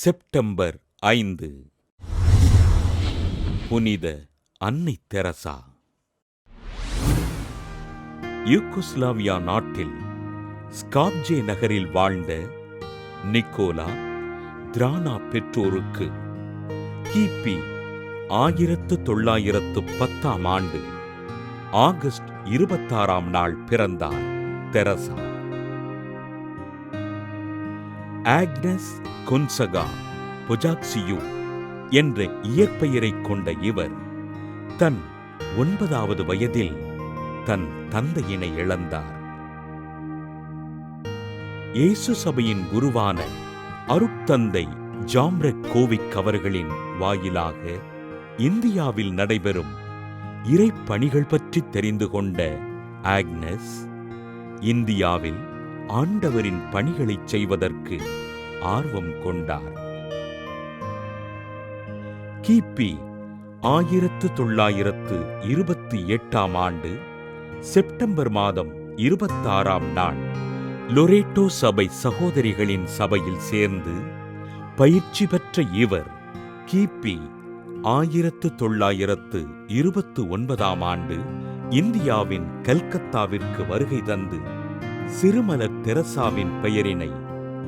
September 5 புனித அன்னை Teresa. Yugoslavia நாட்டில் ஸ்காப்ஜே நகரில் வாழ்ந்த நிக்கோலா திரானா பெற்றோருக்கு கிபி 1910 ஆண்டு ஆகஸ்ட் 26 பிறந்தார் தெரசா. ஆக்னஸ் கொன்சகா பொஜாக்சியூ என்ற இயற்பெயரைக் கொண்ட இவர் தன் 9வது வயதில் தன் தந்தையினை இழந்தார். இயேசு சபையின் குருவான அருட்தந்தை ஜாம்ரெக் கோவிக் அவர்களின் வாயிலாக இந்தியாவில் நடைபெறும் இறைப்பணிகள் பற்றி தெரிந்து கொண்ட ஆக்னஸ் இந்தியாவில் ஆண்டவரின் பணிகளைச் செய்வதற்கு ஆர்வம் கொண்டார். கிபி 1928 ஆண்டு செப்டம்பர் மாதம் 26 லொரேட்டோ சபை சகோதரிகளின் சபையில் சேர்ந்து பயிற்சி பெற்ற இவர் கிபி 1929 ஆண்டு இந்தியாவின் கல்கத்தாவிற்கு வருகை தந்து சிறுமலர் தெரசாவின் பெயரினை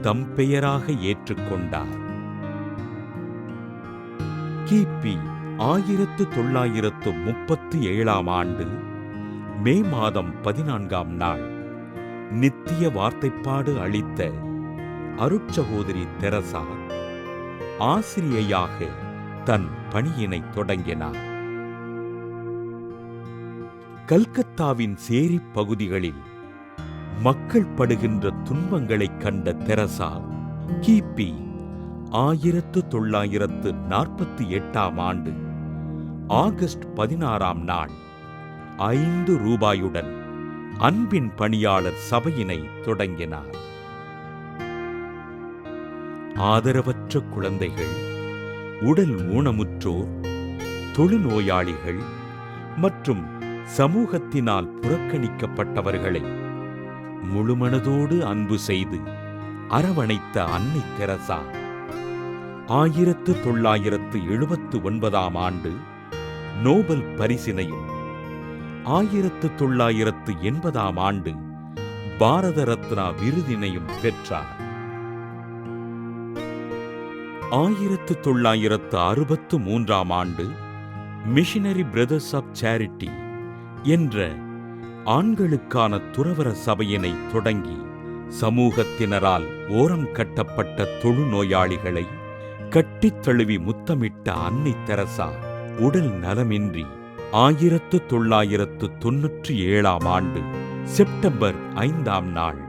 தம் பெயராக ஏற்றுக்கொண்டார். கிபி 1937 ஆண்டு மே மாதம் 14 நித்திய வார்த்தைப்பாடு அளித்த அருட்சகோதரி தெரசா ஆசிரியையாக தன் பணியினை தொடங்கினார். கல்கத்தாவின் சேரி பகுதிகளில் மக்கள் படுகின்ற துன்பங்களைக் கண்ட தெரசா கிபி 1948 ஆண்டு ஆகஸ்ட் 16 5 ரூபாயுடன் அன்பின் பணியாளர் சபையினை தொடங்கினார். ஆதரவற்ற குழந்தைகள், உடல் ஊனமுற்றோர், தொழுநோயாளிகள் மற்றும் சமூகத்தினால் புறக்கணிக்கப்பட்டவர்களை முழுமனதோடு அன்பு செய்து அரவணைத்த அன்னை தெரசா 1979 ஆண்டு நோபல் பரிசினையும் 1980 ஆண்டு பாரத ரத்னா விருதினையும் பெற்றார். 1963 ஆண்டு மிஷனரி பிரதர்ஸ் ஆஃப் சேரிட்டி என்ற ஆண்களுக்கான துறவற சபையினை தொடங்கி சமூகத்தினரால் ஓரம் கட்டப்பட்ட தொழுநோயாளிகளை கட்டித் தழுவி முத்தமிட்ட அன்னை தெரசா உடல் நலமின்றி 1997 ஆண்டு செப்டம்பர் 5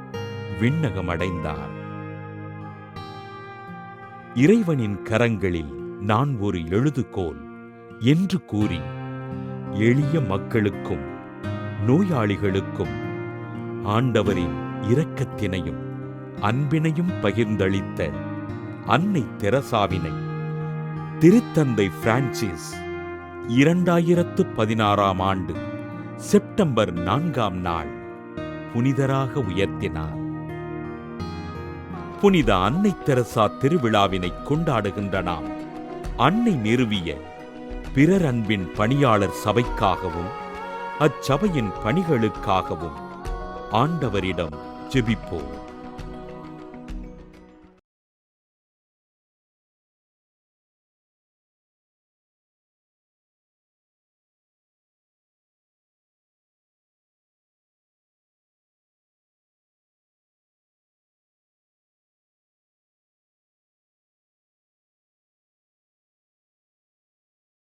விண்ணகமடைந்தார். இறைவனின் கரங்களில் நான் ஒரு எழுதுகோல் என்று கூறி எளிய மக்களுக்கும் நோயாளிகளுக்கும் ஆண்டவரின் இரக்கத்தினையும் அன்பினையும் பகிர்ந்தளித்த அன்னை தெரசாவினை திருத்தந்தை பிரான்சிஸ் 2016 ஆண்டு செப்டம்பர் 4 புனிதராக உயர்த்தினார். புனித அன்னை தெரசா திருவிழாவினை கொண்டாடுகின்ற நாம் அன்னை நிறுவிய பிறர் அன்பின் பணியாளர் சபைக்காகவும் அச்சபையின் பணிகளுக்காகவும் ஆண்டவரிடம் ஜெபிப்போம்.